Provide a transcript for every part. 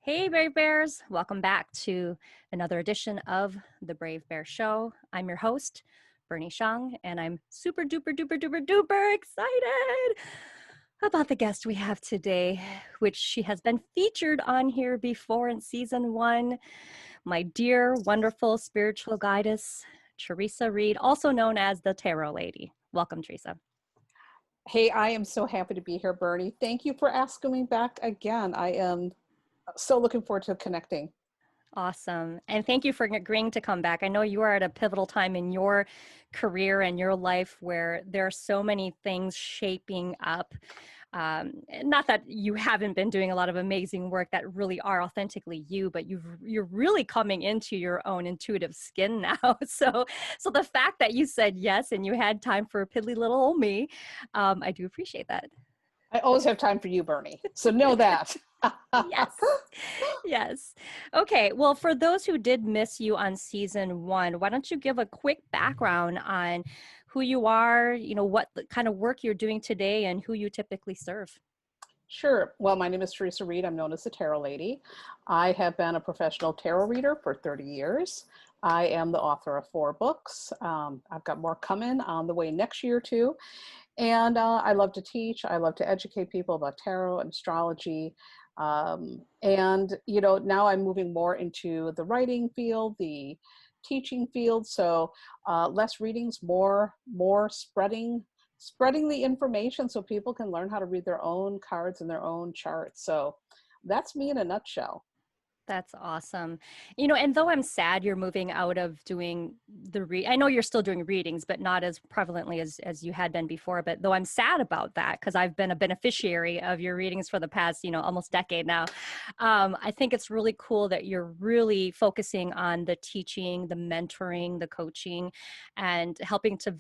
Hey, Brave Bears. Welcome back to another edition of the Brave Bear Show. I'm your host, Bernie Shang, and I'm super duper duper duper duper excited about the guest we have today, which she has been featured on here before in season 1. My dear, wonderful spiritual guidess, Theresa Reed, also known as the Tarot Lady. Welcome, Theresa. Hey, I am so happy to be here, Bernie. Thank you for asking me back again. I am so looking forward to connecting. Awesome. And thank you for agreeing to come back. I know you are at a pivotal time in your career and your life where there are so many things shaping up. Not that you haven't been doing a lot of amazing work that really are authentically you, but you're really coming into your own intuitive skin now. So the fact that you said yes and you had time for a piddly little old me, I do appreciate that. I always have time for you, Bernie. So know that. Yes. Yes. Okay. Well, for those who did miss you on season 1, why don't you give a quick background on who you are, what kind of work you're doing today and who you typically serve? Sure. Well, my name is Theresa Reed. I'm known as the Tarot Lady. I have been a professional tarot reader for 30 years. I am the author of 4 books. I've got more coming on the way next year, too. And I love to teach. I love to educate people about tarot and astrology. Now I'm moving more into the writing field, the teaching field. So less readings, more spreading the information so people can learn how to read their own cards and their own charts. So that's me in a nutshell. That's awesome. And though I'm sad you're moving out of doing I know you're still doing readings, but not as prevalently as you had been before. But though I'm sad about that, because I've been a beneficiary of your readings for the past, almost decade now. I think it's really cool that you're really focusing on the teaching, the mentoring, the coaching, and helping to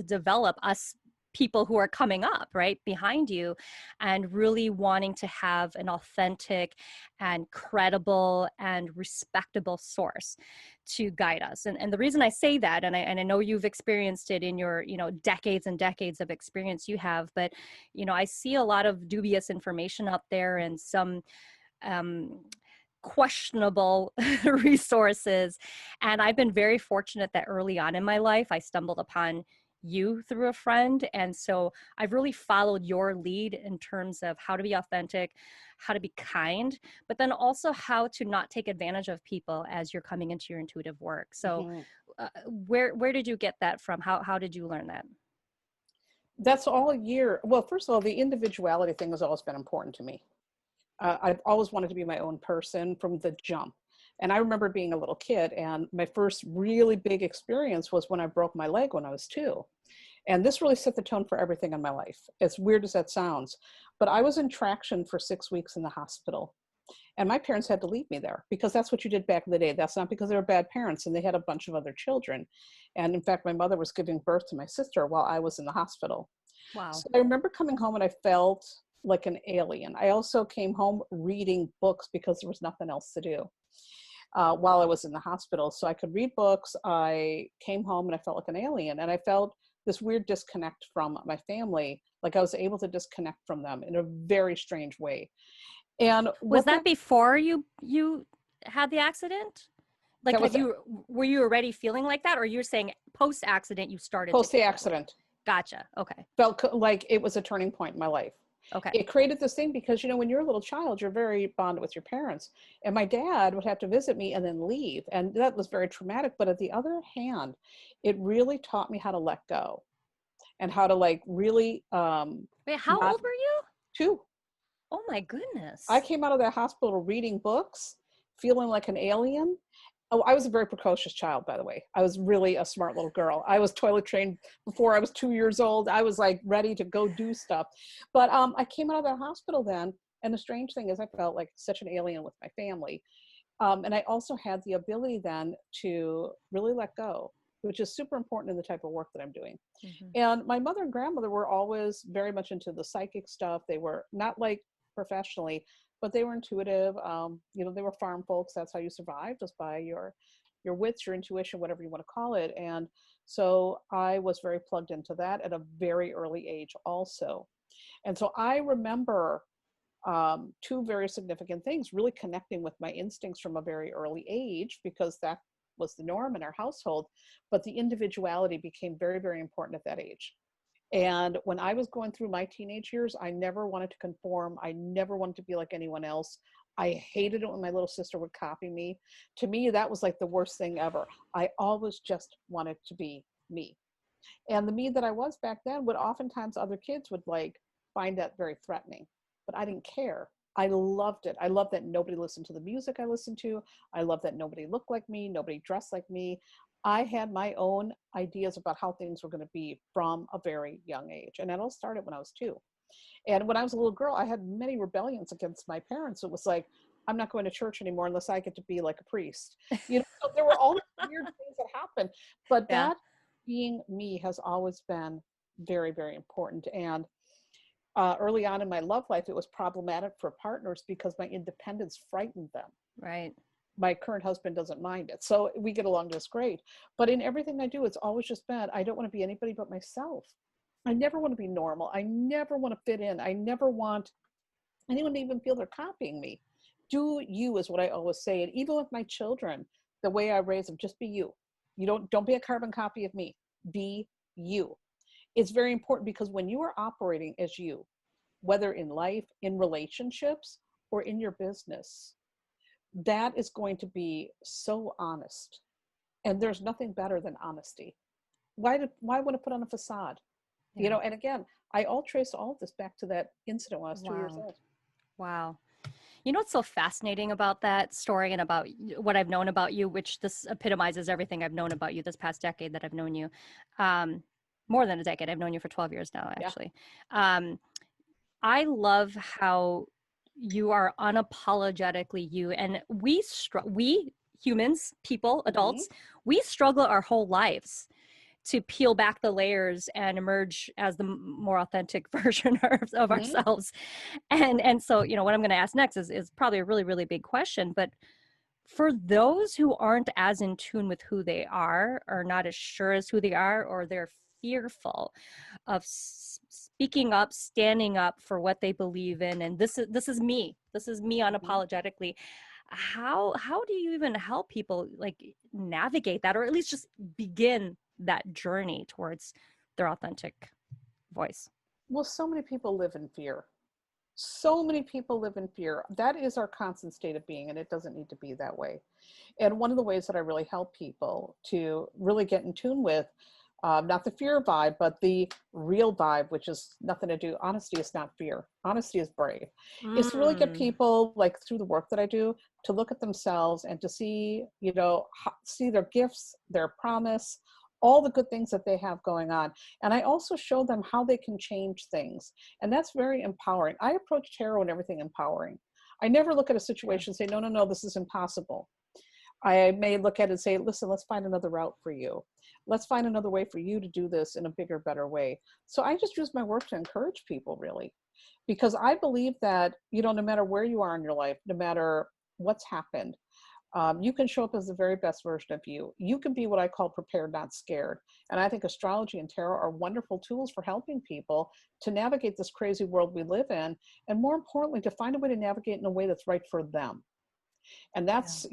develop us people who are coming up right behind you, and really wanting to have an authentic and credible and respectable source to guide us. And the reason I say that, and I know you've experienced it in your, decades and decades of experience you have, but, I see a lot of dubious information out there and some questionable resources. And I've been very fortunate that early on in my life, I stumbled upon you through a friend. And so I've really followed your lead in terms of how to be authentic, how to be kind, but then also how to not take advantage of people as you're coming into your intuitive work. So Mhm. where did you get that from? How did you learn that? That's all year. Well, first of all, the individuality thing has always been important to me. I've always wanted to be my own person from the jump. And I remember being a little kid, and my first really big experience was when I broke my leg when I was 2. And this really set the tone for everything in my life, as weird as that sounds. But I was in traction for 6 weeks in the hospital. And my parents had to leave me there because that's what you did back in the day. That's not because they were bad parents and they had a bunch of other children. And in fact, my mother was giving birth to my sister while I was in the hospital. Wow. So I remember coming home and I felt like an alien. I also came home reading books because there was nothing else to do while I was in the hospital. So I could read books. I came home and I felt like an alien. And I felt this weird disconnect from my family. Like I was able to disconnect from them in a very strange way. And Was what that before you had the accident? Like, that was were you already feeling like that, or you're saying post accident you started to post the feel that way? accident, Gotcha. Okay. felt like it was a turning point in my life. Okay. It created this thing because, when you're a little child, you're very bonded with your parents. And my dad would have to visit me and then leave. And that was very traumatic. But at the other hand, it really taught me how to let go and how to like really Wait, how not old were you? too. Oh my I goodness. came out of that hospital reading books, feeling like an alien. Oh, I was a very precocious child, by the way. I was really a smart little girl. I was toilet trained before I was 2 years old. I was like ready to go do stuff. But I came out of that hospital then. And the strange thing is I felt like such an alien with my family. And I also had the ability then to really let go, which is super important in the type of work that I'm doing. Hmm. And my mother and grandmother were always very much into the psychic stuff. They were not like professionally, but they were intuitive. They were farm folks. That's how you survive, just by your wits, your intuition, whatever you want to call it. And so I was very plugged into that at a very early age also. And so I remember two very significant things: really connecting with my instincts from a very early age, because that was the norm in our household. But the individuality became very, very important at that age. And when I was going through my teenage years, I never wanted to conform. I never wanted to be like anyone else. I hated it when my little sister would copy me. To me, that was like the worst thing ever. I always just wanted to be me. And the me that I was back then would oftentimes, other kids would like find that very threatening, but I didn't care. I loved it. I loved that nobody listened to the music I listened to. I loved that nobody looked like me, nobody dressed like me. I had my own ideas about how things were going to be from a very young age. And that all started when I was 2. And when I was a little girl, I had many rebellions against my parents. It was like, I'm not going to church anymore unless I get to be like a priest. So there were all these weird things that happened. But Yeah. that being me has always been very, very important. And early on in my love life, it was problematic for partners because my independence frightened them. Right. My current husband doesn't mind it. So we get along just great. But in everything I do, it's always just been, I don't want to be anybody but myself. I never want to be normal. I never want to fit in. I never want anyone to even feel they're copying me. Do you is what I always say. And even with my children, the way I raise them, just be you. Don't be a carbon copy of me. Be you. It's very important, because when you are operating as you, whether in life, in relationships, or in your business, that is going to be so honest. And there's nothing better than honesty. Why want to put on a facade? Yeah. And again, I all trace all of this back to that incident when I was 2 years Wow. old. Wow. You know what's so fascinating about that story and about what I've known about you, which this epitomizes everything I've known about you this past decade that I've known you. Um, More than a decade. I've known you for 12 years now, Yeah. actually. Um, I love how you are unapologetically you. And we humans, people, Hmm. adults, we struggle our whole lives to peel back the layers and emerge as the more authentic version of Hmm. ourselves. And so, what I'm going to ask next is probably a really, really big question, but for those who aren't as in tune with who they are, or not as sure as who they are, or they're fearful of speaking up, standing up for what they believe in, and this is me. This is me Hmm. unapologetically. How do you even help people like navigate that, or at least just begin that journey towards their authentic voice? Well, so many people live in fear. So many people live in fear. That is our constant state of being, and it doesn't need to be that way. And one of the ways that I really help people to really get in tune with, not the fear vibe, but the real vibe, which is nothing to do. Honesty is not fear. Honesty is brave. Is to really get Mm, people, like through the work that I do, to look at themselves and to see, see their gifts, their promise, all the good things that they have going on. And I also show them how they can change things. And that's very empowering. I approach tarot and everything empowering. I never look at a yeah. situation and say, no, no, no, this is impossible. I may look at it and say, listen, let's find another route for you. Let's find another way for you to do this in a bigger, better way. So I just use my work to encourage people, really, because I believe that, no matter where you are in your life, no matter what's happened, you can show up as the very best version of you. You can be what I call prepared, not scared. And I think astrology and tarot are wonderful tools for helping people to navigate this crazy world we live in. And more importantly, to find a way to navigate in a way that's right for them. And Yeah. that's,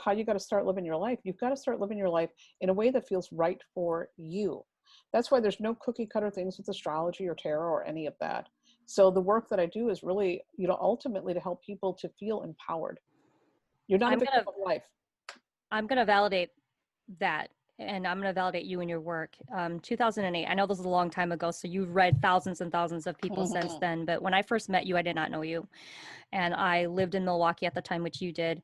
how you got to start living your life. You've got to start living your life in a way that feels right for you. That's why there's no cookie cutter things with astrology or tarot or any of that. So the work that I do is really, ultimately to help people to feel empowered. You're not a I'm victim gonna of life. I'm gonna validate that, and I'm going to validate you and your work. 2008, I know this is a long time ago, so you've read thousands and thousands of people since Mhm. then, but when I first met you, I did not know you. And I lived in Milwaukee at the time, which you did,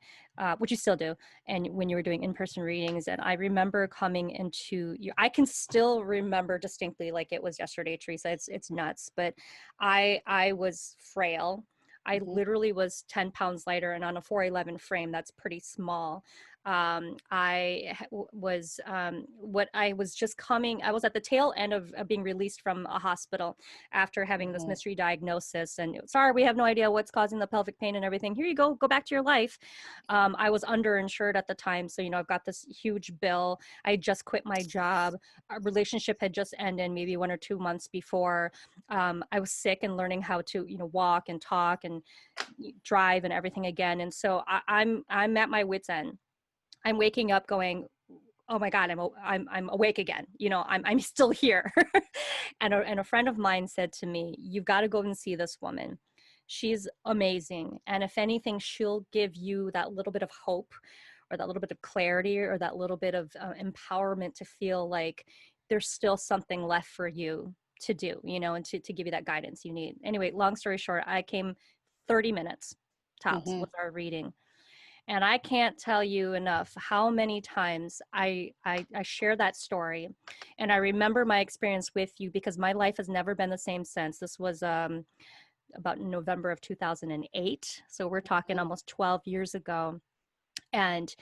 which you still do, and when you were doing in-person readings. And I remember coming into you, I can still remember distinctly like it was yesterday, Theresa. It's nuts, but I was frail. I Mhm. literally was 10 pounds lighter, and on a 4'11" frame, that's pretty small. I was at the tail end of being released from a hospital after having this Mhm. mystery diagnosis. And sorry, we have no idea what's causing the pelvic pain and everything. Here you go back to your life. I was underinsured at the time. So, I've got this huge bill. I just quit my job. Our relationship had just ended maybe 1 or 2 months before. I was sick and learning how to, walk and talk and drive and everything again. And so I'm at my wit's end. I'm waking up going, oh my God, I'm awake again. I'm still here. And a friend of mine said to me, you've got to go and see this woman. She's amazing. And if anything, she'll give you that little bit of hope or that little bit of clarity or that little bit of empowerment to feel like there's still something left for you to do, and to give you that guidance you need. Anyway, long story short, I came 30 minutes tops Mhm. with our reading. And I can't tell you enough how many times I share that story. And I remember my experience with you because my life has never been the same since. This was about November of 2008. So we're talking Mhm. almost 12 years ago. And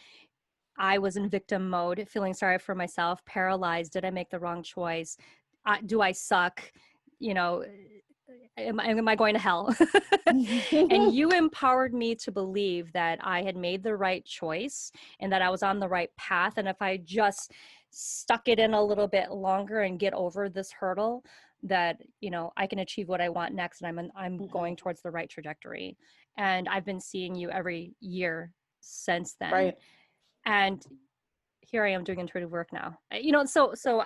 I was in victim mode, feeling sorry for myself, paralyzed. Did I make the wrong choice? Do I suck? You know, am I going to hell? And you empowered me to believe that I had made the right choice and that I was on the right path. And if I just stuck it in a little bit longer and get over this hurdle, that I can achieve what I want next, and I'm Mhm. going towards the right trajectory. And I've been seeing you every year since then. Right. And here I am doing intuitive work now. So So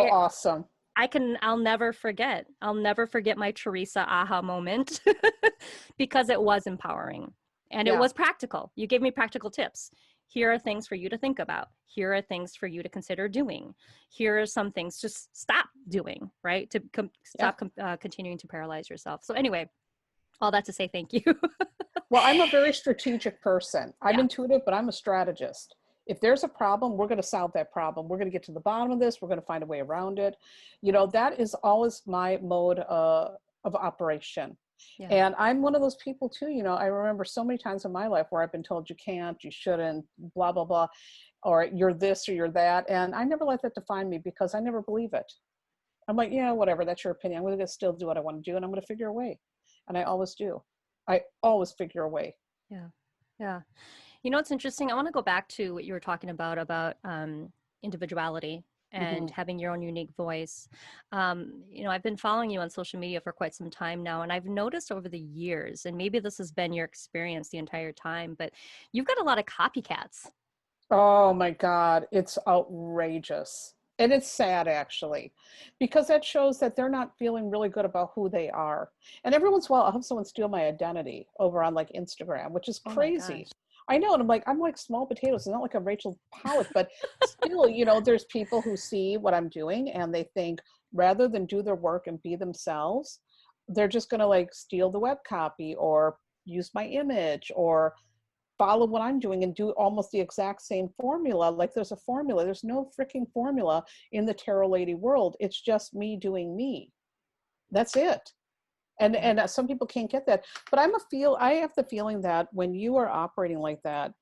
awesome. I'll never forget my Theresa aha moment because it was empowering and it Yeah. was practical. You gave me practical tips. Here are things for you to think about. Here are things for you to consider doing. Here are some things just stop doing, right? To Yeah. stop continuing to paralyze yourself. So anyway, all that to say thank you. Well, I'm a very strategic person. I'm Yeah. intuitive, but I'm a strategist. If there's a problem, we're going to solve that problem. We're going to get to the bottom of this. We're going to find a way around it. That is always my mode of operation. Yeah. And I'm one of those people too. I remember so many times in my life where I've been told you can't, you shouldn't, blah, blah, blah, or you're this or you're that. And I never let that define me because I never believe it. I'm like, yeah, whatever, that's your opinion. I'm going to still do what I want to do and I'm going to figure a way. And I always do. I always figure a way. Yeah. Yeah. It's interesting. I want to go back to what you were talking about individuality and Hmm. having your own unique voice. I've been following you on social media for quite some time now, and I've noticed over the years, and maybe this has been your experience the entire time, but you've got a lot of copycats. Oh my God, it's outrageous. And it's sad actually, because that shows that they're not feeling really good about who they are. And every once in a while, I'll have someone steal my identity over on like Instagram, which is Oh my crazy. gosh. I know. And I'm like small potatoes. It's not like a Rachel Pollack, but still, there's people who see what I'm doing and they think rather than do their work and be themselves, they're just going to like steal the web copy or use my image or follow what I'm doing and do almost the exact same formula. Like there's a formula. There's no freaking formula in the tarot lady world. It's just me doing me. That's it. And Yeah. and some people can't get that. But I have the feeling that when you are operating like that,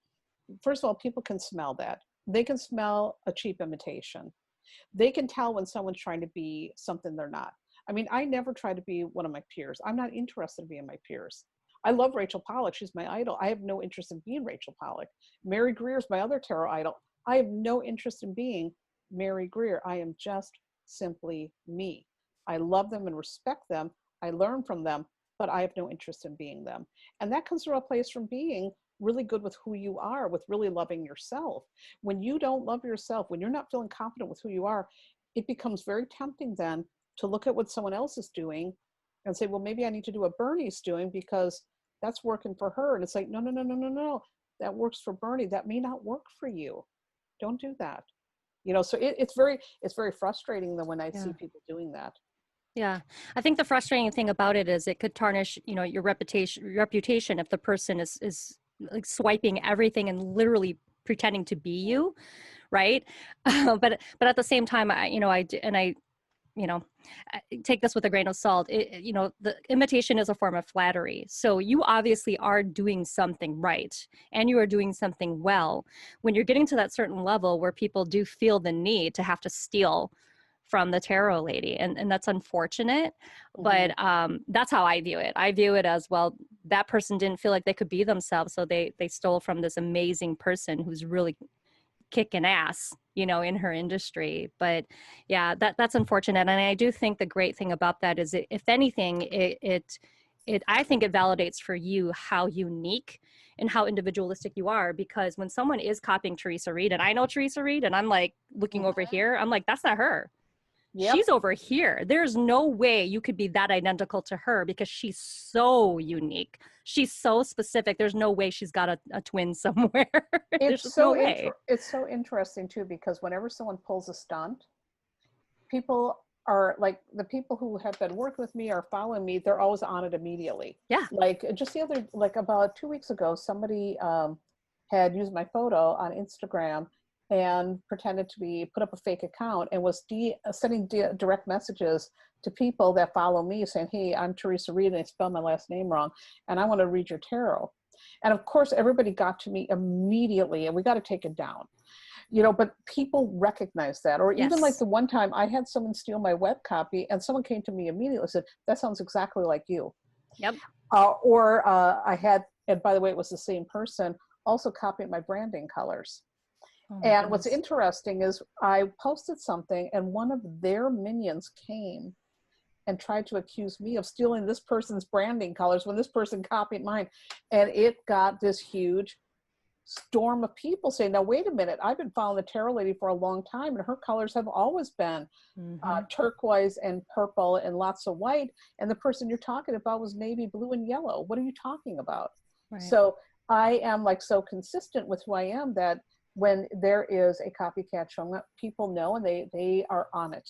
first of all, people can smell that. They can smell a cheap imitation. They can tell when someone's trying to be something they're not. I mean, I never try to be one of my peers. I'm not interested in being my peers. I love Rachel Pollack. She's my idol. I have no interest in being Rachel Pollack. Mary Greer's my other tarot idol. I have no interest in being Mary Greer. I am just simply me. I love them and respect them. I learn from them, but I have no interest in being them. And that comes from a place from being really good with who you are, with really loving yourself. When you don't love yourself, when you're not feeling confident with who you are, it becomes very tempting then to look at what someone else is doing and say, well, maybe I need to do what Bernie's doing because that's working for her. And it's like, no, no, no, no, no, no. That works for Bernie. That may not work for you. Don't do that. So it's very frustrating that when I Yeah. see people doing that. Yeah. I think the frustrating thing about it is it could tarnish, your reputation if the person is like swiping everything and literally pretending to be you, right? But at the same time, I take this with a grain of salt. The imitation is a form of flattery. So you obviously are doing something right, and you are doing something well. When you're getting to that certain level where people do feel the need to have to steal from the tarot lady, and that's unfortunate, but that's how I view it. I view it as, well, that person didn't feel like they could be themselves, so they stole from this amazing person who's really kicking ass, in her industry. But yeah, that's unfortunate. And I do think the great thing about that is, if anything, I think it validates for you how unique and how individualistic you are, because when someone is copying Theresa Reed, and I know Theresa Reed, and I'm like looking over here, I'm like, that's not her. Yep. She's over here. There's no way you could be that identical to her, because she's so unique. She's so specific. There's no way she's got a twin somewhere. There's just no way. It's so interesting too, because whenever someone pulls a stunt, people are like, the people who have been working with me or following me, they're always on it immediately. Yeah. Like just about 2 weeks ago, somebody had used my photo on Instagram and pretended to put up a fake account, and was sending direct messages to people that follow me saying, hey, I'm Theresa Reed, and I spelled my last name wrong, and I want to read your tarot. And of course, everybody got to me immediately, and we got to take it down. But people recognize that. Or even like the one time I had someone steal my web copy, and someone came to me immediately and said, that sounds exactly like you. Yep. I had, and by the way, it was the same person, also copied my branding colors. And what's interesting is I posted something, and one of their minions came and tried to accuse me of stealing this person's branding colors when this person copied mine. And it got this huge storm of people saying, now, wait a minute, I've been following the tarot lady for a long time, and her colors have always been turquoise and purple and lots of white. And the person you're talking about was navy blue and yellow. What are you talking about? Right. So I am like so consistent with who I am that when there is a copycat showing up, people know, and they are on it.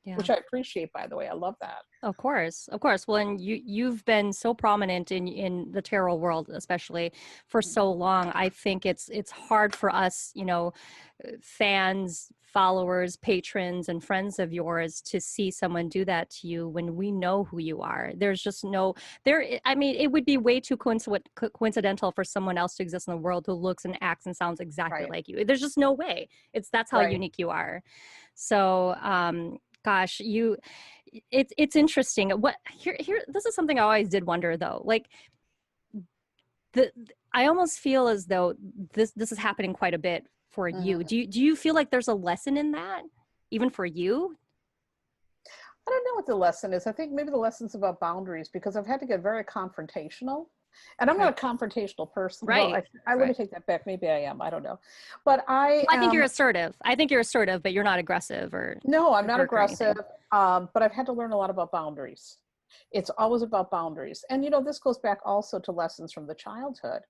Yeah. Which I appreciate, by the way. I love that. Of course. Well, and you've been so prominent in the tarot world, especially for so long. I think it's hard for us, fans, followers, patrons, and friends of yours to see someone do that to you when we know who you are. There's just it would be way too coincidental for someone else to exist in the world who looks and acts and sounds exactly like you. There's just no way. That's how unique you are. So, gosh, it's interesting. What here this is something I always did wonder, though. Like, I almost feel as though this is happening quite a bit for you. Do you feel like there's a lesson in that, even for you? I don't know what the lesson is. I think maybe the lesson's about boundaries, because I've had to get very confrontational. And I'm not a confrontational person. Right. Well, I wouldn't take that back. Maybe I am. I don't know. But I think you're assertive. I think you're assertive, but you're not aggressive or. No, I'm not aggressive. But I've had to learn a lot about boundaries. It's always about boundaries. And, this goes back also to lessons from the childhood.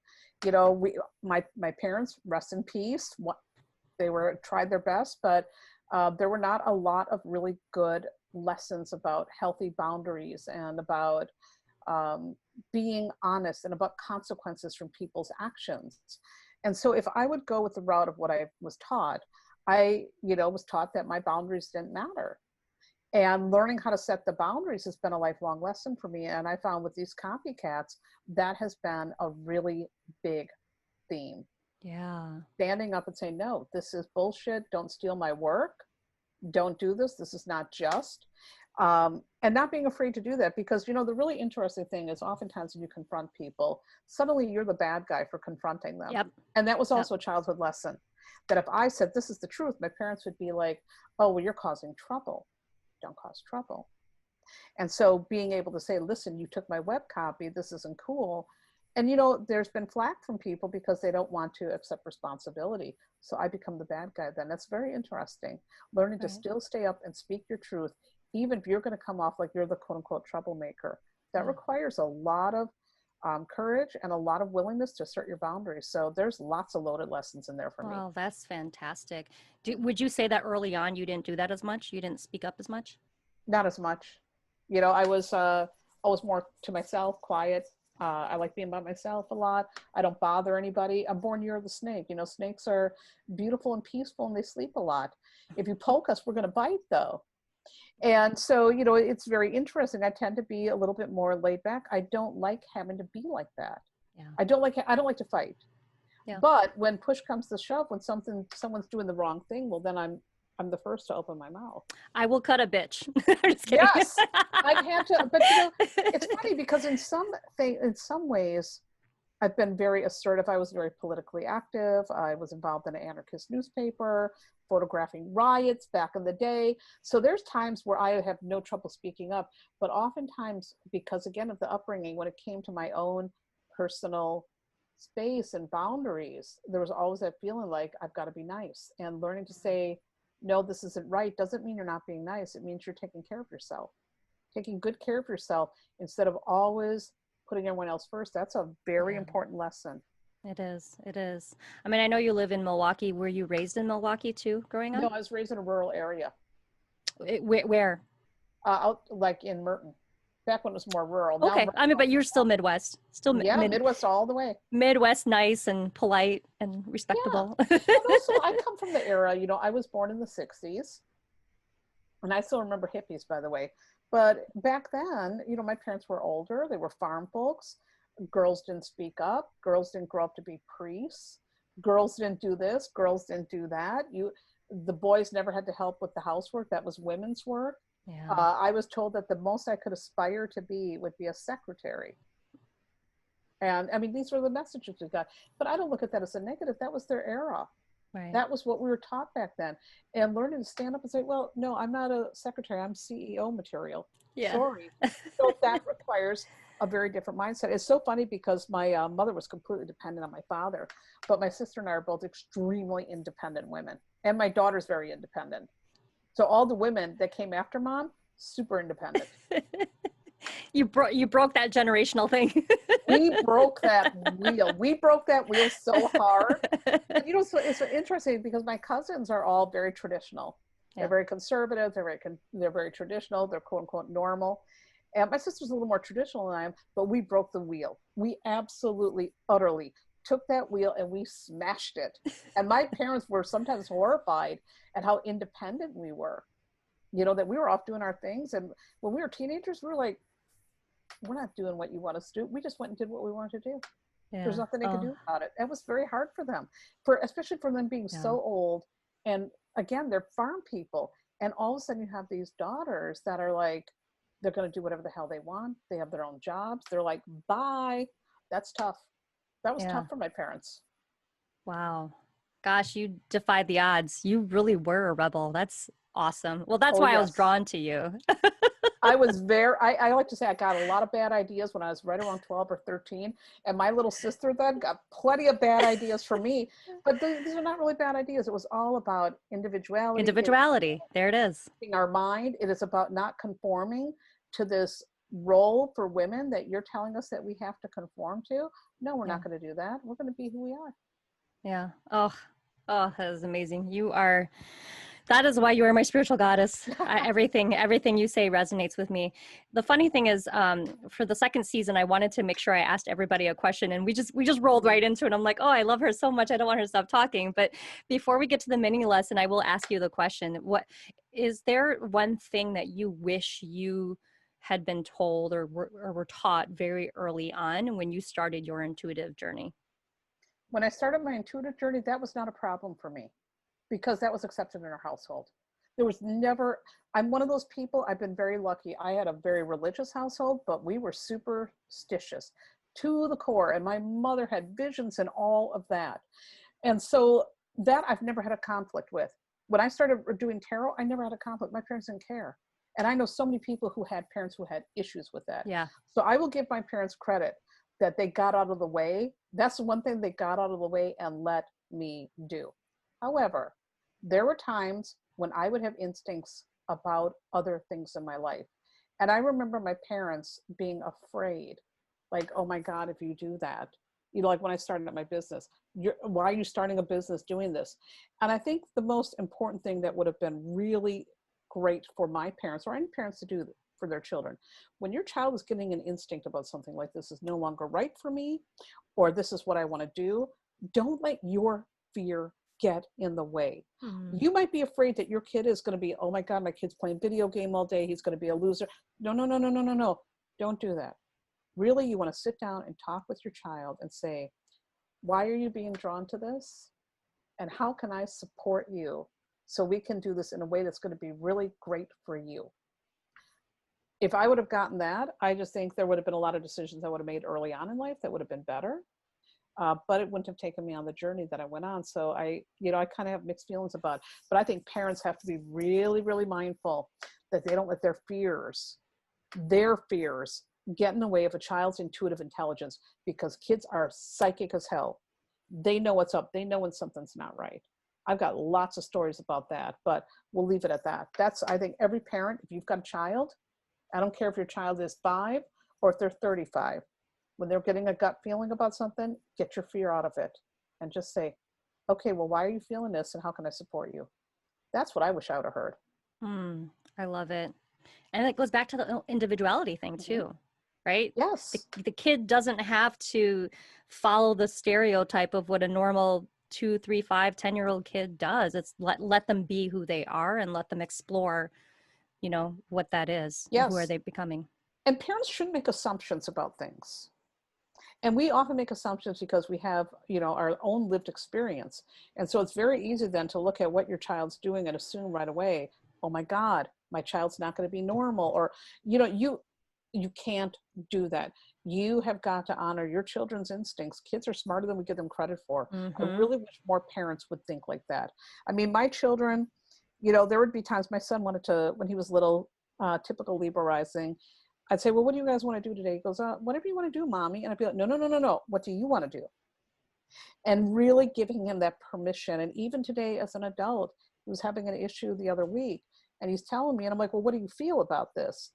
My parents, rest in peace, they tried their best, but there were not a lot of really good lessons about healthy boundaries and about being honest and about consequences from people's actions. And so if I would go with the route of what I was taught, I was taught that my boundaries didn't matter. And learning how to set the boundaries has been a lifelong lesson for me. And I found with these copycats, that has been a really big theme. Yeah. Standing up and saying, no, this is bullshit. Don't steal my work. Don't do this. This is not just. And not being afraid to do that, because, the really interesting thing is oftentimes when you confront people, suddenly you're the bad guy for confronting them. Yep. And that was also a childhood lesson, that if I said, this is the truth, my parents would be like, oh, well, you're causing trouble. Don't cause trouble. And so being able to say, listen, you took my web copy, this isn't cool. And, there's been flack from people because they don't want to accept responsibility. So I become the bad guy then. That's very interesting. Learning to still stay up and speak your truth, even if you're going to come off like you're the quote unquote troublemaker. That requires a lot of courage and a lot of willingness to assert your boundaries. So there's lots of loaded lessons in there for me. Well, that's fantastic. Would you say that early on you didn't do that as much? You didn't speak up as much? Not as much. I was always more to myself, quiet. I like being by myself a lot. I don't bother anybody. I'm born year of the snake. Snakes are beautiful and peaceful, and they sleep a lot. If you poke us, we're going to bite, though. And so, you know, it's very interesting. I tend to be a little bit more laid back. I don't like having to be like that. Yeah. I don't like to fight. Yeah. But when push comes to shove, when someone's doing the wrong thing, well, then I'm the first to open my mouth. I will cut a bitch. I'm just kidding. Yes, I've had to, but you know, it's funny because in some ways, I've been very assertive. I was very politically active. I was involved in an anarchist newspaper, photographing riots back in the day. So there's times where I have no trouble speaking up, but oftentimes, because again of the upbringing, when it came to my own personal space and boundaries, there was always that feeling like I've got to be nice. And learning to say, no, this isn't right doesn't mean you're not being nice. It means you're taking care of yourself, taking good care of yourself instead of always putting everyone else first. That's a very Yeah. important lesson. It is. It is. I mean, I know you live in Milwaukee. Were you raised in Milwaukee too, growing No, up? I was raised in a rural area, Where? out like in Merton, back when it was more rural. Now, Okay. I mean, but you're still Midwest, still yeah, Midwest all the way. Midwest, nice and polite and Yeah. respectable. And also, I come from the era, you know, I was born in the 60s, and I still remember hippies, by the way. But back then, you know, my parents were older, they were farm folks. Girls didn't speak up, girls didn't grow up to be priests, girls didn't do this, girls didn't do that. The boys never had to help with the housework, that was women's work. Yeah. I was told that the most I could aspire to be would be a secretary. And I mean, these were the messages we got. But I don't look at that as a negative. That was their era. Right. That was what we were taught back then. And learning to stand up and say, well, no, I'm not a secretary, I'm CEO material. Yeah. Sorry. So that requires a very different mindset. It's so funny because my mother was completely dependent on my father, but my sister and I are both extremely independent women. And my daughter's very independent. So all the women that came after mom, super independent. You broke that generational thing. We broke that wheel. We broke that wheel so hard. And you know, so it's interesting because my cousins are all very traditional. They're Yeah. very conservative. They're very traditional. They're quote unquote normal. And my sister's a little more traditional than I am, but we broke the wheel. We absolutely, utterly took that wheel and we smashed it. And my parents were sometimes horrified at how independent we were. You know, that we were off doing our things. And when we were teenagers, we were like, we're not doing what you want us to do. We just went and did what we wanted to do. There's Yeah. nothing they could Oh, do about it. It was very hard for them, especially for them being yeah. so old. And again, they're farm people. And all of a sudden you have these daughters that are like, they're going to do whatever the hell they want. They have their own jobs. They're like, bye. That's tough. That was Yeah. tough for my parents. Wow. Gosh, you defied the odds. You really were a rebel. That's awesome. Well, that's Oh, why I was yes. drawn to you. I like to say I got a lot of bad ideas when I was right around 12 or 13. And my little sister then got plenty of bad ideas for me. But these are not really bad ideas. It was all about individuality. It is Individuality. There it is. about our mind. It is about not conforming to this role for women that you're telling us that we have to conform to. No, we're Yeah. not going to do that. We're going to be who we are. Yeah. Oh, oh, that is amazing. That is why you are my spiritual goddess. Everything you say resonates with me. The funny thing is, for the second season, I wanted to make sure I asked everybody a question, and we just rolled right into it. I'm like, oh, I love her so much. I don't want her to stop talking. But before we get to the mini lesson, I will ask you the question: What is there one thing that you wish you had been told or were taught very early on when you started your intuitive journey? When I started my intuitive journey, that was not a problem for me because that was accepted in our household. There was never, I'm one of those people, I've been very lucky. I had a very religious household, but we were superstitious to the core. And my mother had visions and all of that. And so that I've never had a conflict with. When I started doing tarot, I never had a conflict. My parents didn't care. And I know so many people who had parents who had issues with that. Yeah. So I will give my parents credit that they got out of the way. That's the one thing they got out of the way and let me do. However, there were times when I would have instincts about other things in my life. And I remember my parents being afraid, like, oh my God, if you do that, you know, like when I started my business, why are you starting a business doing this? And I think the most important thing that would have been really great for my parents or any parents to do for their children, when your child is getting an instinct about something like this is no longer right for me, or this is what I want to do, don't let your fear get in the way. Mm. You might be afraid that your kid is going to be, oh my God, my kid's playing video game all day. He's going to be a loser. No, no, no, no, no, no, no. Don't do that. Really, you want to sit down and talk with your child and say, why are you being drawn to this? And how can I support you so we can do this in a way that's going to be really great for you? If I would have gotten that, I just think there would have been a lot of decisions I would have made early on in life that would have been better. But it wouldn't have taken me on the journey that I went on. So I kind of have mixed feelings about it. But I think parents have to be really, really mindful that they don't let their fears get in the way of a child's intuitive intelligence, because kids are psychic as hell. They know what's up. They know when something's not right. I've got lots of stories about that, but we'll leave it at that. That's, I think, every parent, if you've got a child, I don't care if your child is 5 or if they're 35, when they're getting a gut feeling about something, get your fear out of it and just say, okay, well, why are you feeling this and how can I support you? That's what I wish I would have heard. I love it. And it goes back to the individuality thing too, right? Yes. The kid doesn't have to follow the stereotype of what a normal 2, 3, 5, 10-year-old kid does. It's let them be who they are and let them explore, what that is and who are Yes. they becoming. And parents shouldn't make assumptions about things. And we often make assumptions because we have, our own lived experience. And so it's very easy then to look at what your child's doing and assume right away, oh my God, my child's not going to be normal. Or, you can't do that. You have got to honor your children's instincts. Kids are smarter than we give them credit for. I really wish more parents would think like that. I mean, my children, there would be times my son wanted to, when he was little, typical Libra rising, I'd say, well, what do you guys want to do today? He goes, whatever you want to do, mommy. And I'd be like, no, no, no, no, no. What do you want to do? And really giving him that permission. And even today as an adult, he was having an issue the other week and he's telling me, and I'm like, well, what do you feel about this?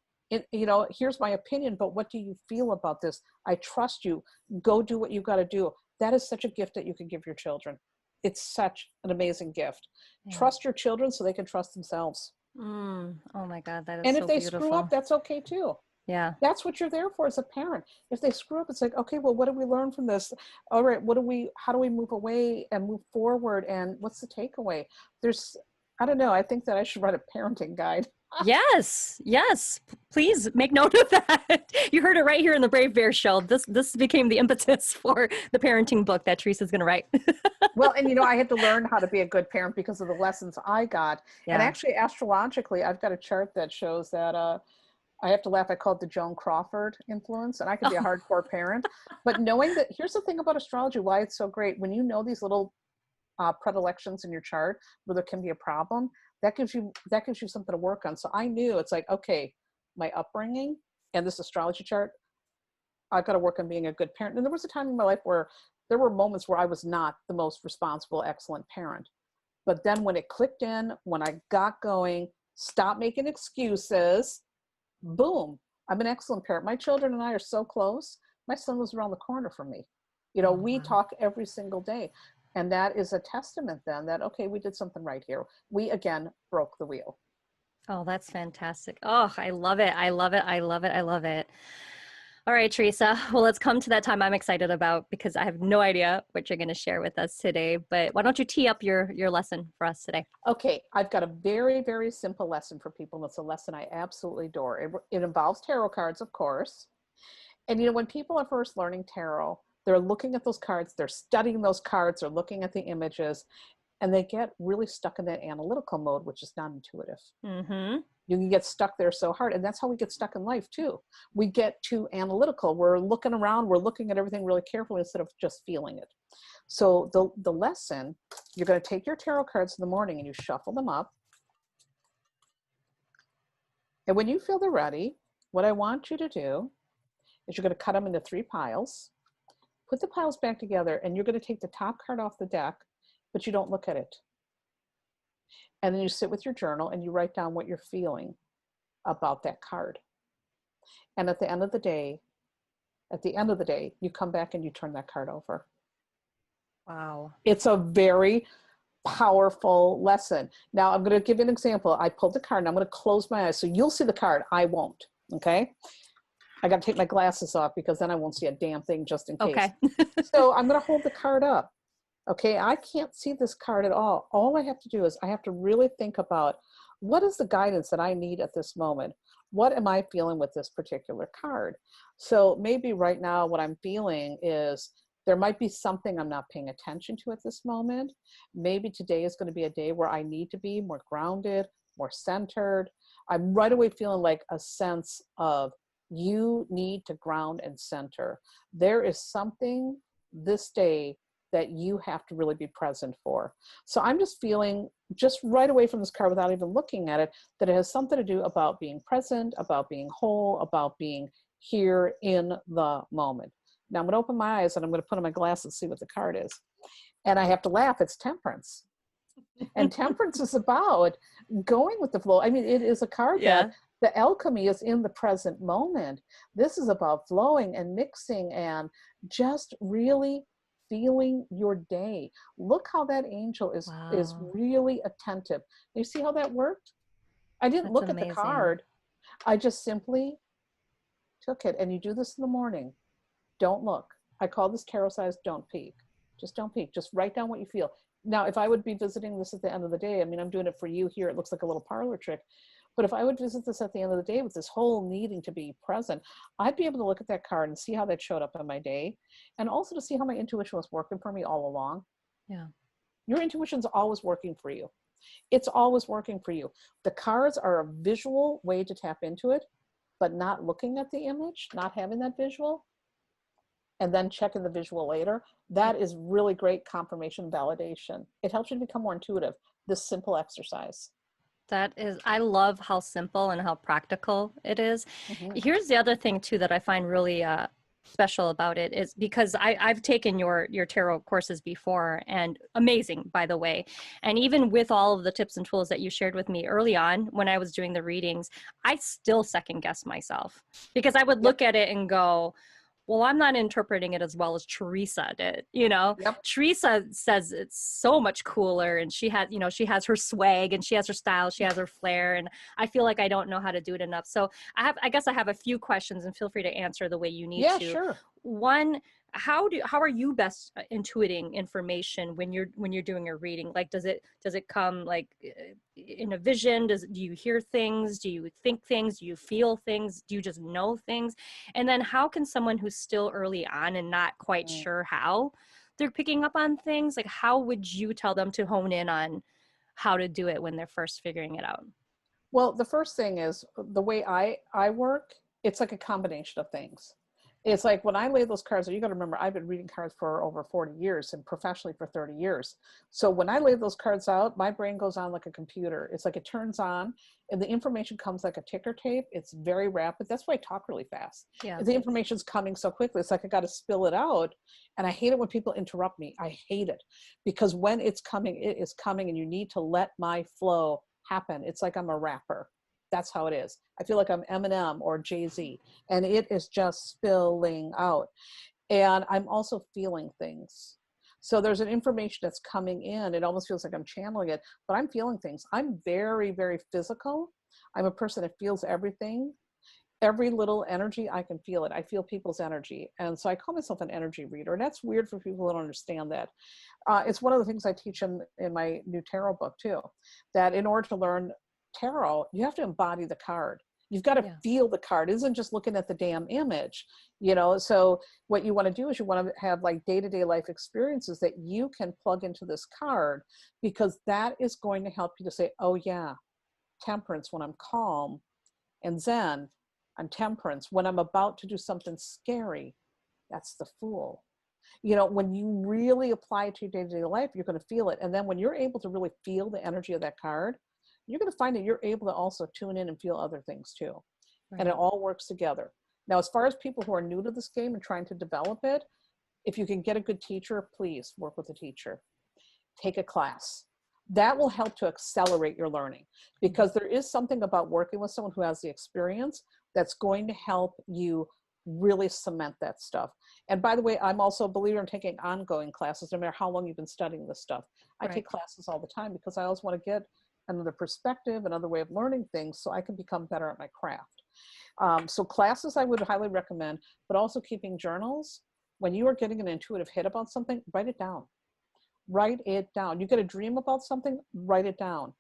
Here's my opinion, but what do you feel about this? I trust you. Go do what you got to do. That is such a gift that you can give your children. It's such an amazing gift. Yeah. Trust your children so they can trust themselves. Oh my God, that is and so if they beautiful. screw up, that's okay too. Yeah. That's what you're there for as a parent. If they screw up, it's like, okay, well, what do we learn from this? All right, how do we move away and move forward? And what's the takeaway? I don't know. I think that I should write a parenting guide. Yes. Please make note of that. You heard it right here in the Brave Bear Show. This became the impetus for the parenting book that Theresa's going to write. Well, and I had to learn how to be a good parent because of the lessons I got. Yeah. And actually, astrologically, I've got a chart that shows that I have to laugh. I call it the Joan Crawford influence, and I can be a hardcore parent. But knowing that, here's the thing about astrology, why it's so great. When you know these little predilections in your chart where there can be a problem, that gives you something to work on. So I knew it's like, okay, my upbringing and this astrology chart, I've got to work on being a good parent. And there was a time in my life where there were moments where I was not the most responsible, excellent parent. But then when it clicked in, when I got going, stop making excuses, boom, I'm an excellent parent. My children and I are so close. My son was around the corner from me. We talk every single day. And that is a testament then that, okay, we did something right here. We, again, broke the wheel. Oh, that's fantastic. Oh, I love it. I love it. I love it. I love it. All right, Theresa. Well, let's come to that time I'm excited about because I have no idea what you're going to share with us today. But why don't you tee up your lesson for us today? Okay, I've got a very, very simple lesson for people. And it's a lesson I absolutely adore. It involves tarot cards, of course. And when people are first learning tarot, they're looking at those cards, they're studying those cards, they're looking at the images, and they get really stuck in that analytical mode, which is not intuitive. You can get stuck there so hard. And that's how we get stuck in life too. We get too analytical. We're looking around, we're looking at everything really carefully instead of just feeling it. So the lesson, you're going to take your tarot cards in the morning and you shuffle them up. And when you feel they're ready, what I want you to do is you're going to cut them into 3 piles. Put the piles back together and you're going to take the top card off the deck, but you don't look at it. And then you sit with your journal and you write down what you're feeling about that card. And at the end of the day, you come back and you turn that card over. Wow. It's a very powerful lesson. Now I'm going to give you an example. I pulled the card and I'm going to close my eyes. So you'll see the card. I won't. Okay. I got to take my glasses off because then I won't see a damn thing just in case. Okay. So I'm going to hold the card up Okay, I can't see this card at all. All I have to do is I have to really think about, what is the guidance that I need at this moment? What am I feeling with this particular card? So maybe right now what I'm feeling is there might be something I'm not paying attention to at this moment. Maybe today is going to be a day where I need to be more grounded, more centered. I'm right away feeling like a sense of, you need to ground and center. There is something this day that you have to really be present for. So I'm just feeling, just right away from this card without even looking at it, that it has something to do about being present, about being whole, about being here in the moment. Now I'm going to open my eyes and I'm going to put on my glasses and see what the card is. And I have to laugh. It's temperance. And temperance is about going with the flow. I mean, it is a card Yeah. that the alchemy is in the present moment. This is about flowing and mixing and just really feeling your day. Look how that angel is Wow. really attentive. You see how that worked? I didn't That's look at the amazing. card. I just simply took it. And you do this in the morning. Don't look. I call this tarot size don't peek. Just don't peek. Just write down what you feel. Now, if I would be visiting this at the end of the day, I mean, I'm doing it for you here. It looks like a little parlor trick. But if I would visit this at the end of the day with this whole needing to be present, I'd be able to look at that card and see how that showed up in my day. And also to see how my intuition was working for me all along. Yeah. Your intuition's always working for you. It's always working for you. The cards are a visual way to tap into it, but not looking at the image, not having that visual, and then checking the visual later, that is really great confirmation validation. It helps you become more intuitive, this simple exercise. That is, I love how simple and how practical it is. Mm-hmm. Here's the other thing too that I find really special about it is because I've taken your tarot courses before, and amazing, by the way. And even with all of the tips and tools that you shared with me early on when I was doing the readings, I still second guess myself because I would Yep. look at it and go, well, I'm not interpreting it as well as Theresa did. You know, Yep. Theresa says it's so much cooler, and she has, you know, she has her swag and she has her style, she has her flair, and I feel like I don't know how to do it enough. So I guess I have a few questions, and feel free to answer the way you need Yeah, to. sure. One, how are you best intuiting information when you're doing a reading? Like, does it come like in a vision? Do you hear things? Do you think things? Do you feel things? Do you just know things? And then how can someone who's still early on and not quite Mm. sure how they're picking up on things, like how would you tell them to hone in on how to do it when they're first figuring it out? Well, the first thing is the way I work, it's like a combination of things. It's like when I lay those cards, you got to remember, I've been reading cards for over 40 years and professionally for 30 years. So when I lay those cards out, my brain goes on like a computer. It's like it turns on and the information comes like a ticker tape. It's very rapid. That's why I talk really fast. Yeah. The information's coming so quickly. It's like I got to spill it out. And I hate it when people interrupt me. I hate it because when it's coming, it is coming, and you need to let my flow happen. It's like I'm a rapper. That's how it is. I feel like I'm Eminem or Jay-Z, and it is just spilling out. And I'm also feeling things. So there's an information that's coming in. It almost feels like I'm channeling it, but I'm feeling things. I'm very, very physical. I'm a person that feels everything. Every little energy, I can feel it. I feel people's energy. And so I call myself an energy reader. And that's weird for people who don't understand that. It's one of the things I teach in my new tarot book too, that in order to learn tarot, you have to embody the card. You've got to Yeah. feel the card. It isn't just looking at the damn image, you know? So what you want to do is you want to have like day-to-day life experiences that you can plug into this card, because that is going to help you to say, oh yeah, temperance when I'm calm, and zen, I'm temperance when I'm about to do something scary. That's the fool. You know, when you really apply it to your day-to-day life, you're going to feel it. And then when you're able to really feel the energy of that card, you're going to find that you're able to also tune in and feel other things too. And it Right. all works together. Now, as far as people who are new to this game and trying to develop it, if you can get a good teacher, please work with a teacher. Take a class. That will help to accelerate your learning, Mhm. because there is something about working with someone who has the experience that's going to help you really cement that stuff. And by the way, I'm also a believer in taking ongoing classes, no matter how long you've been studying this stuff. I Right. take classes all the time because I always want to get another perspective, another way of learning things, so I can become better at my craft. So classes I would highly recommend, but also keeping journals. When you are getting an intuitive hit about something, write it down. Write it down. You get a dream about something, write it down.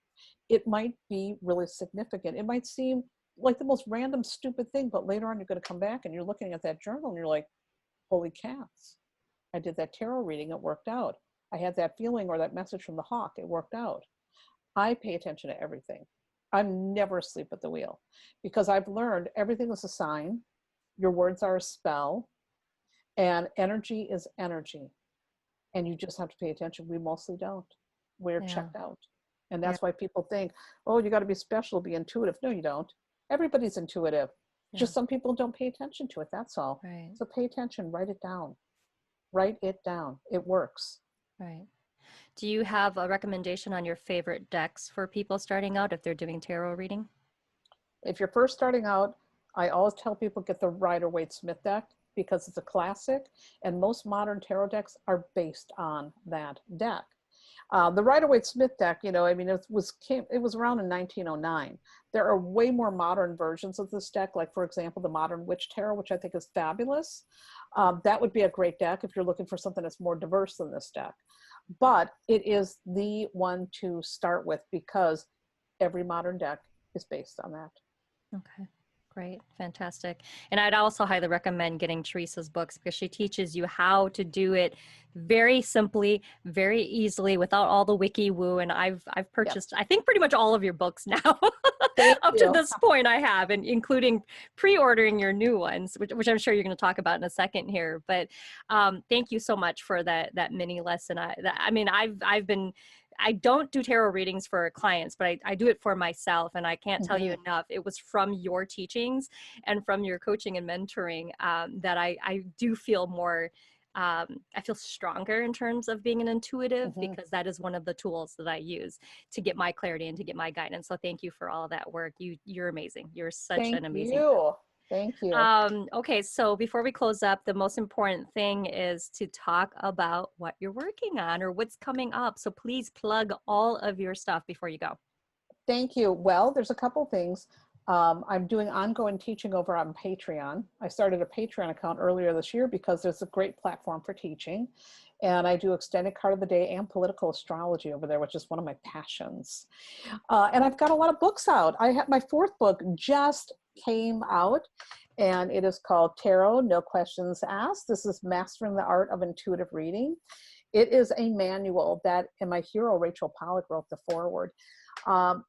It might be really significant. It might seem like the most random, stupid thing, but later on you're going to come back and you're looking at that journal and you're like, holy cats, I did that tarot reading, it worked out. I had that feeling or that message from the hawk, it worked out. I pay attention to everything. I'm never asleep at the wheel because I've learned everything is a sign. Your words are a spell, and energy is energy. And you just have to pay attention. We mostly don't. We're Yeah. checked out. And Yeah. that's why people think, oh, you got to be special, be intuitive. No, you don't. Everybody's intuitive. Yeah. Just some people don't pay attention to it. That's all. Right. So pay attention, write it down. Write it down. It works. Right. Do you have a recommendation on your favorite decks for people starting out if they're doing tarot reading? If you're first starting out, I always tell people get the Rider-Waite-Smith deck because it's a classic, and most modern tarot decks are based on that deck. The Rider-Waite-Smith deck, you know, I mean, it was around in 1909. There are way more modern versions of this deck, like for example, the Modern Witch Tarot, which I think is fabulous. That would be a great deck if you're looking for something that's more diverse than this deck. But it is the one to start with because every modern deck is based on that. Okay, great, fantastic. And I'd also highly recommend getting Theresa's books because she teaches you how to do it very simply, very easily, without all the wiki woo. And I've purchased, I think, pretty much all of your books now. Thank Up to you. this point I have, and including pre-ordering your new ones, which I'm sure you're going to talk about in a second here. But thank you so much for that mini lesson. I mean, I don't do tarot readings for clients, but I do it for myself. And I can't tell you enough. It was from your teachings and from your coaching and mentoring that I do feel more, I feel stronger in terms of being an intuitive because that is one of the tools that I use to get my clarity and to get my guidance. So thank you for all of that work. You're amazing. You're such an amazing you. Thank you. Okay, so before we close up, the most important thing is to talk about what you're working on or what's coming up. So please plug all of your stuff before you go. Thank you. Well, there's a couple things. I'm doing ongoing teaching over on Patreon. I started a Patreon account earlier this year because there's a great platform for teaching. And I do extended card of the day and political astrology over there, which is one of my passions. And I've got a lot of books out. I have my fourth book just came out, and it is called Tarot, No Questions Asked. This is Mastering the Art of Intuitive Reading. It is a manual that, and my hero, Rachel Pollack, wrote the foreword.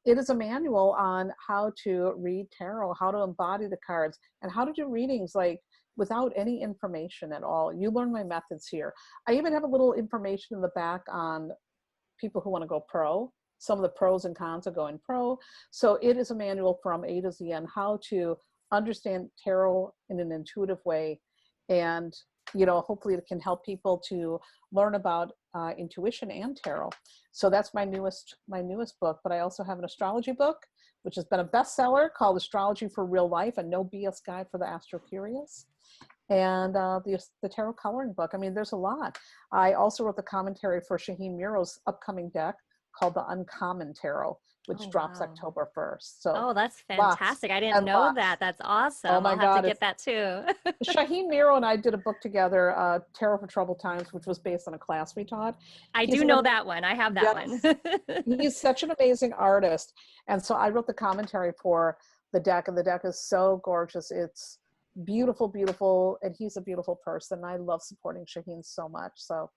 It is a manual on how to read tarot, how to embody the cards, and how to do readings like without any information at all. You learn my methods here. I even have a little information in the back on people who want to go pro, some of the pros and cons of going pro. So it is a manual from A to Z on how to understand tarot in an intuitive way. And, you know, hopefully it can help people to learn about intuition and tarot. So that's my newest book. But I also have an astrology book, which has been a bestseller, called Astrology for Real Life, a no BS guide for the astro curious. And the tarot coloring book. I mean, there's a lot. I also wrote the commentary for Shaheen Muro's upcoming deck called the Uncommon Tarot, which drops October 1st. So that's lots fantastic. I didn't and know lots. that. That's Oh awesome. my I'll have to God. get that too. Shaheen Miro and I did a book together, Tarot for Troubled Times, which was based on a class we taught. I He's do know that one. I have that yes, one. he's such an amazing artist. And so I wrote the commentary for the deck, and the deck is so gorgeous. It's beautiful, beautiful, and he's a beautiful person. I love supporting Shaheen so much. So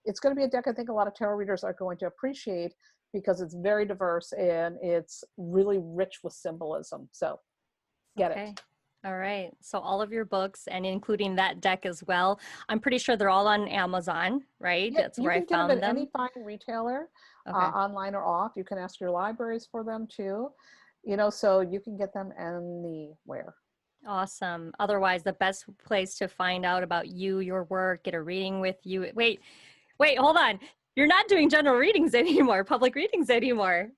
it's going to be a deck I think a lot of tarot readers are going to appreciate because it's very diverse and it's really rich with symbolism. So get it. All right. So all of your books and including that deck as well. I'm pretty sure they're all on Amazon, right? Yeah, That's you where I can get them found at any them. fine retailer, Okay. online or off. You can ask your libraries for them too. You know, so you can get them anywhere. Awesome. Otherwise, the best place to find out about you, your work, get a reading with you. Wait, hold on. You're not doing general readings anymore, public readings anymore.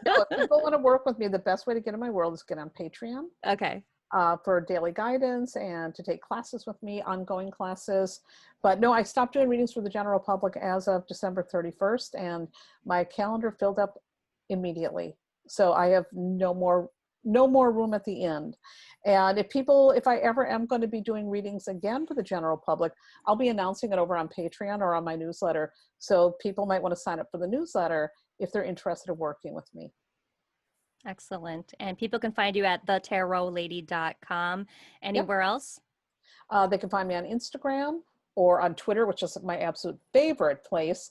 No, if people want to work with me, the best way to get in my world is get on Patreon. Okay. For daily guidance and to take classes with me, ongoing classes. But no, I stopped doing readings for the general public as of December 31st, and my calendar filled up immediately. So I have no more no more room at the end. And if I ever am going to be doing readings again for the general public, I'll be announcing it over on Patreon or on my newsletter. So people might want to sign up for the newsletter if they're interested in working with me. Excellent. And people can find you at thetarotlady.com. Yep. Anywhere else? They can find me on Instagram or on Twitter, which is my absolute favorite place,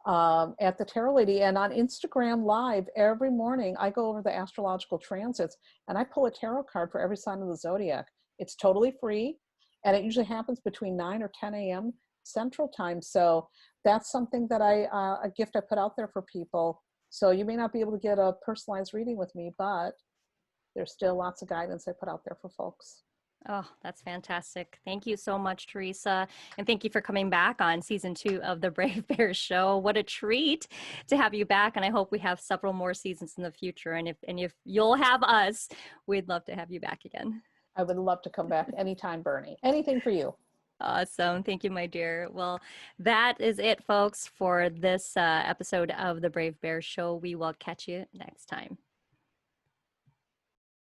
at the Tarot Lady. And on Instagram Live every morning, I go over the astrological transits and I pull a tarot card for every sign of the zodiac. It's totally free, and it usually happens between 9 or 10 a.m. Central Time. So that's something that a gift I put out there for people. So you may not be able to get a personalized reading with me, but there's still lots of guidance I put out there for folks. Oh, that's fantastic. Thank you so much, Theresa. And thank you for coming back on season 2 of the Brave Bear Show. What a treat to have you back. And I hope we have several more seasons in the future. And if you'll have us, we'd love to have you back again. I would love to come back anytime, Bernie. Anything for you. Awesome. Thank you, my dear. Well, that is it, folks, for this episode of the Brave Bear Show. We will catch you next time.